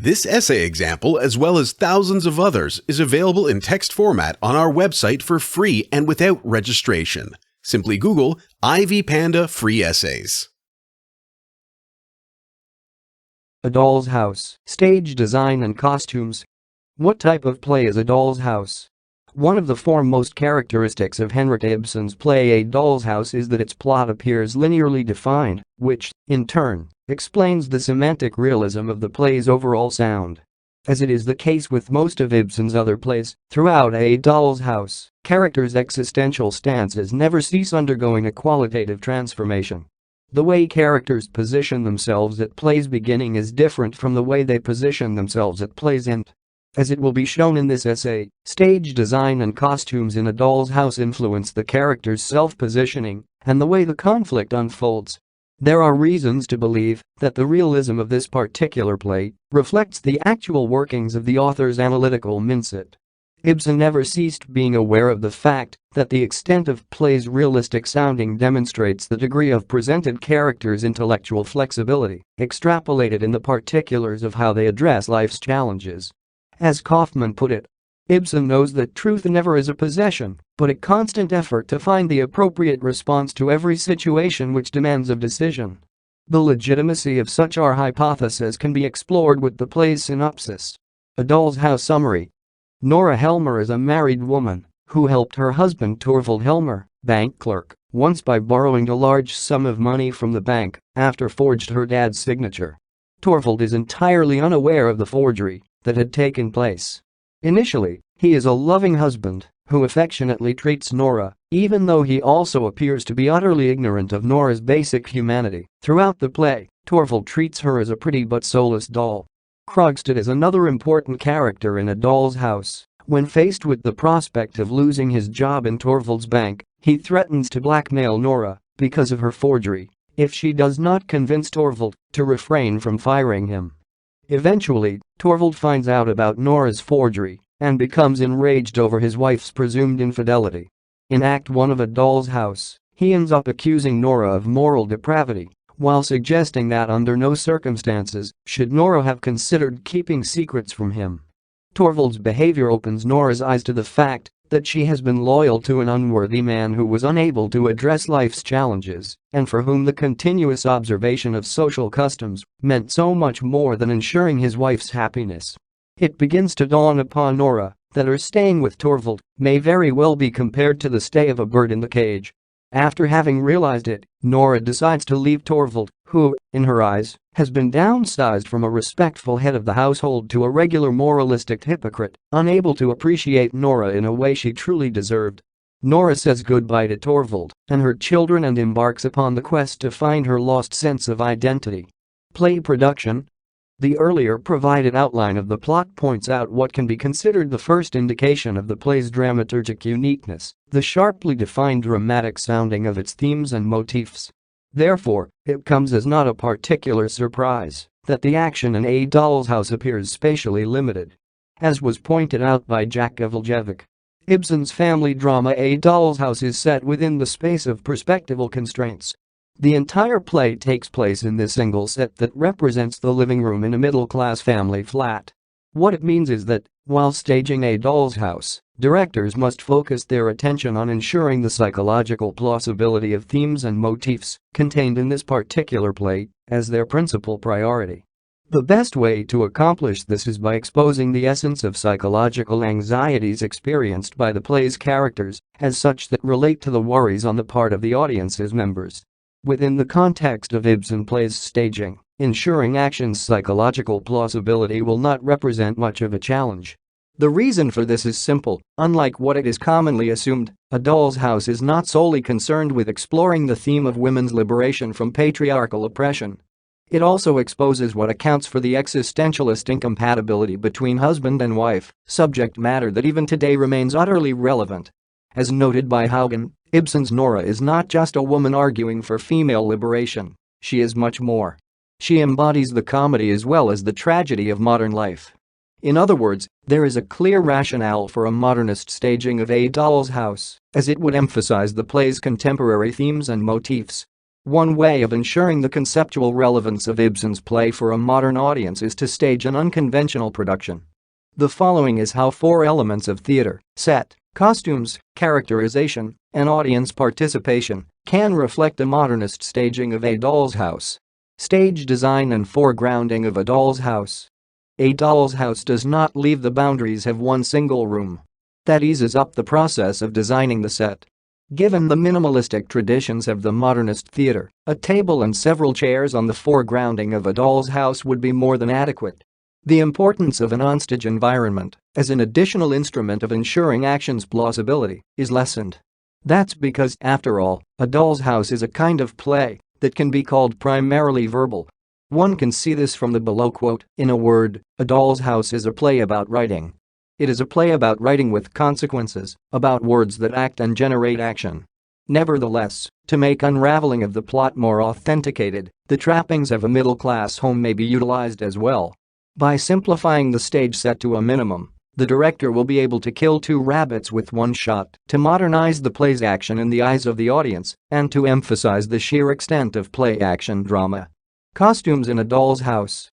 This essay example, as well as thousands of others, is available in text format on our website for free and without registration. Simply Google Ivy Panda Free Essays. A Doll's House, Stage Design and Costumes. What type of play is A Doll's House? One of the foremost characteristics of Henrik Ibsen's play A Doll's House is that its plot appears linearly defined, which, in turn, explains the semantic realism of the play's overall sound. As it is the case with most of Ibsen's other plays, throughout A Doll's House, characters' existential stances never cease undergoing a qualitative transformation. The way characters position themselves at play's beginning is different from the way they position themselves at play's end. As it will be shown in this essay, stage design and costumes in A Doll's House influence the character's self-positioning and the way the conflict unfolds. There are reasons to believe that the realism of this particular play reflects the actual workings of the author's analytical mindset. Ibsen never ceased being aware of the fact that the extent of play's realistic sounding demonstrates the degree of presented characters' intellectual flexibility, extrapolated in the particulars of how they address life's challenges. As Kaufman put it, Ibsen knows that truth never is a possession, but a constant effort to find the appropriate response to every situation which demands of decision. The legitimacy of such our hypothesis can be explored with the play's synopsis. A Doll's House summary. Nora Helmer is a married woman who helped her husband Torvald Helmer, bank clerk, once by borrowing a large sum of money from the bank after forged her dad's signature. Torvald is entirely unaware of the forgery that had taken place. Initially, he is a loving husband who affectionately treats Nora, even though he also appears to be utterly ignorant of Nora's basic humanity. Throughout the play, Torvald treats her as a pretty but soulless doll. Krogstad is another important character in A Doll's House. When faced with the prospect of losing his job in Torvald's bank, he threatens to blackmail Nora because of her forgery if she does not convince Torvald to refrain from firing him. Eventually, Torvald finds out about Nora's forgery and becomes enraged over his wife's presumed infidelity. In Act 1 of A Doll's House, he ends up accusing Nora of moral depravity while suggesting that under no circumstances should Nora have considered keeping secrets from him. Torvald's behavior opens Nora's eyes to the fact that she has been loyal to an unworthy man who was unable to address life's challenges and for whom the continuous observation of social customs meant so much more than ensuring his wife's happiness. It begins to dawn upon Nora that her staying with Torvald may very well be compared to the stay of a bird in the cage. After having realized it, Nora decides to leave Torvald, who, in her eyes, has been downsized from a respectful head of the household to a regular moralistic hypocrite, unable to appreciate Nora in a way she truly deserved. Nora says goodbye to Torvald and her children and embarks upon the quest to find her lost sense of identity. Play production. The earlier provided outline of the plot points out what can be considered the first indication of the play's dramaturgic uniqueness, the sharply defined dramatic sounding of its themes and motifs. Therefore, it comes as not a particular surprise that the action in A Doll's House appears spatially limited. As was pointed out by Jack Eveljevic, Ibsen's family drama A Doll's House is set within the space of perspectival constraints. The entire play takes place in this single set that represents the living room in a middle-class family flat. What it means is that, while staging A Doll's House, directors must focus their attention on ensuring the psychological plausibility of themes and motifs contained in this particular play as their principal priority. The best way to accomplish this is by exposing the essence of psychological anxieties experienced by the play's characters as such that relate to the worries on the part of the audience's members. Within the context of Ibsen plays staging, ensuring action's psychological plausibility will not represent much of a challenge. The reason for this is simple. Unlike what it is commonly assumed, A Doll's House is not solely concerned with exploring the theme of women's liberation from patriarchal oppression. It also exposes what accounts for the existentialist incompatibility between husband and wife, subject matter that even today remains utterly relevant. As noted by Haugen, Ibsen's Nora is not just a woman arguing for female liberation, she is much more. She embodies the comedy as well as the tragedy of modern life. In other words, there is a clear rationale for a modernist staging of A Doll's House, as it would emphasize the play's contemporary themes and motifs. One way of ensuring the conceptual relevance of Ibsen's play for a modern audience is to stage an unconventional production. The following is how 4 elements of theater, set, costumes, characterization, and audience participation can reflect a modernist staging of A Doll's House. Stage design and foregrounding of A Doll's House. A Doll's House does not leave the boundaries of one single room. That eases up the process of designing the set. Given the minimalistic traditions of the modernist theater, a table and several chairs on the foregrounding of A Doll's House would be more than adequate. The importance of an onstage environment, as an additional instrument of ensuring action's plausibility, is lessened. That's because, after all, A Doll's House is a kind of play that can be called primarily verbal. One can see this from the below quote: "In a word, A Doll's House is a play about writing. It is a play about writing with consequences, about words that act and generate action." Nevertheless, to make unraveling of the plot more authenticated, the trappings of a middle-class home may be utilized as well. By simplifying the stage set to a minimum, the director will be able to kill 2 rabbits with one shot, to modernize the play's action in the eyes of the audience and to emphasize the sheer extent of play action drama. Costumes in A Doll's House.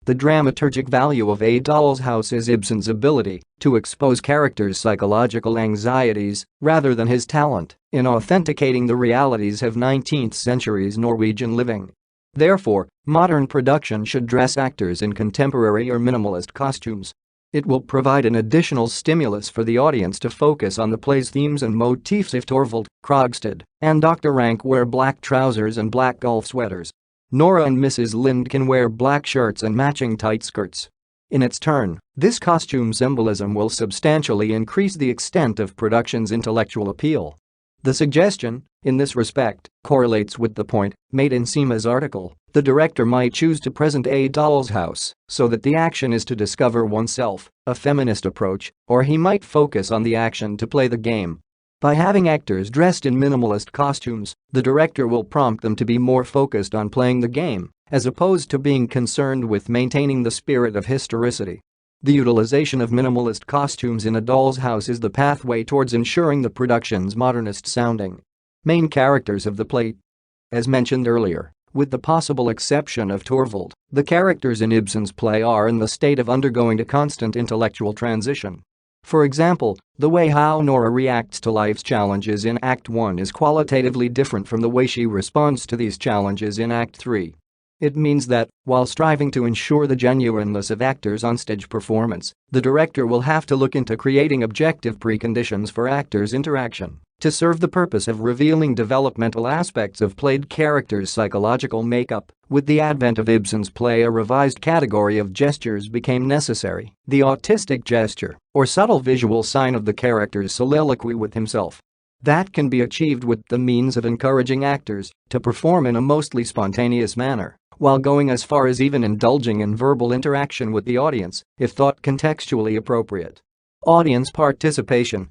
The dramaturgic value of A Doll's House is Ibsen's ability to expose characters' psychological anxieties rather than his talent in authenticating the realities of 19th century's Norwegian living. Therefore, modern production should dress actors in contemporary or minimalist costumes. It will provide an additional stimulus for the audience to focus on the play's themes and motifs if Torvald, Krogstad, and Dr. Rank wear black trousers and black golf sweaters. Nora and Mrs. Lind can wear black shirts and matching tight skirts. In its turn, this costume symbolism will substantially increase the extent of production's intellectual appeal. The suggestion, in this respect, correlates with the point made in Cima's article. The director might choose to present A Doll's House so that the action is to discover oneself, a feminist approach, or he might focus on the action to play the game. By having actors dressed in minimalist costumes, the director will prompt them to be more focused on playing the game, as opposed to being concerned with maintaining the spirit of historicity. The utilization of minimalist costumes in A Doll's House is the pathway towards ensuring the production's modernist sounding. Main characters of the play. As mentioned earlier, with the possible exception of Torvald, the characters in Ibsen's play are in the state of undergoing a constant intellectual transition. For example, the way how Nora reacts to life's challenges in Act 1 is qualitatively different from the way she responds to these challenges in Act 3. It means that, while striving to ensure the genuineness of actors' onstage performance, the director will have to look into creating objective preconditions for actors' interaction to serve the purpose of revealing developmental aspects of played characters' psychological makeup. With the advent of Ibsen's play, a revised category of gestures became necessary: the autistic gesture, or subtle visual sign of the character's soliloquy with himself. That can be achieved with the means of encouraging actors to perform in a mostly spontaneous manner, while going as far as even indulging in verbal interaction with the audience, if thought contextually appropriate. Audience participation.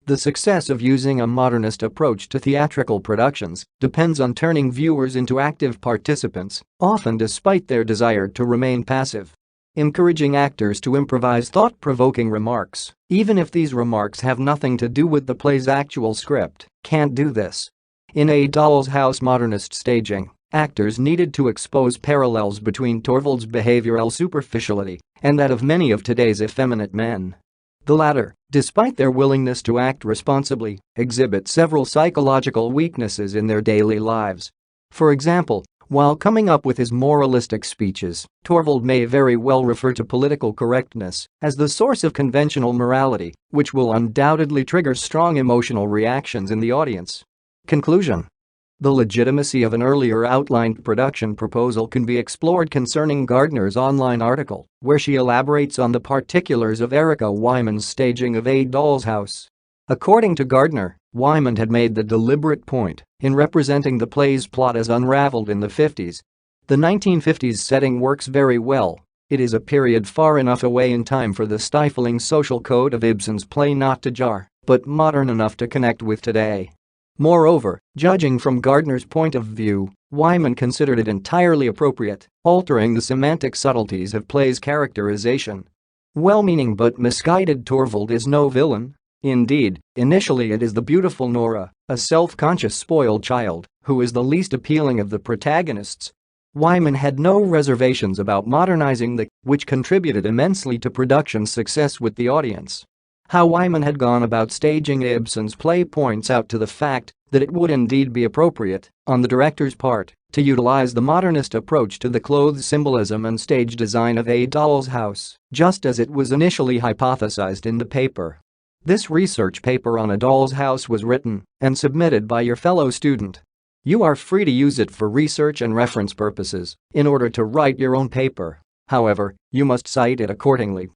The success of using a modernist approach to theatrical productions depends on turning viewers into active participants, often despite their desire to remain passive. Encouraging actors to improvise thought-provoking remarks, even if these remarks have nothing to do with the play's actual script, can't do this. In A Doll's House modernist staging, actors needed to expose parallels between Torvald's behavioral superficiality and that of many of today's effeminate men. The latter, despite their willingness to act responsibly, exhibit several psychological weaknesses in their daily lives. For example, while coming up with his moralistic speeches, Torvald may very well refer to political correctness as the source of conventional morality, which will undoubtedly trigger strong emotional reactions in the audience. Conclusion. The legitimacy of an earlier outlined production proposal can be explored concerning Gardner's online article, where she elaborates on the particulars of Erica Wyman's staging of A Doll's House. According to Gardner, Wyman had made the deliberate point in representing the play's plot as unraveled in the 50s. The 1950s setting works very well. It is a period far enough away in time for the stifling social code of Ibsen's play not to jar, but modern enough to connect with today. Moreover, judging from Gardner's point of view, Wyman considered it entirely appropriate, altering the semantic subtleties of play's characterization. Well-meaning but misguided Torvald is no villain. Indeed, initially it is the beautiful Nora a self-conscious spoiled child who is the least appealing of the protagonists. Wyman had no reservations about modernizing which contributed immensely to production's success with the audience. How Wyman had gone about staging Ibsen's play points out to the fact that it would indeed be appropriate, on the director's part, to utilize the modernist approach to the clothes symbolism and stage design of A Doll's House, just as it was initially hypothesized in the paper. This research paper on A Doll's House was written and submitted by your fellow student. You are free to use it for research and reference purposes in order to write your own paper. However, you must cite it accordingly.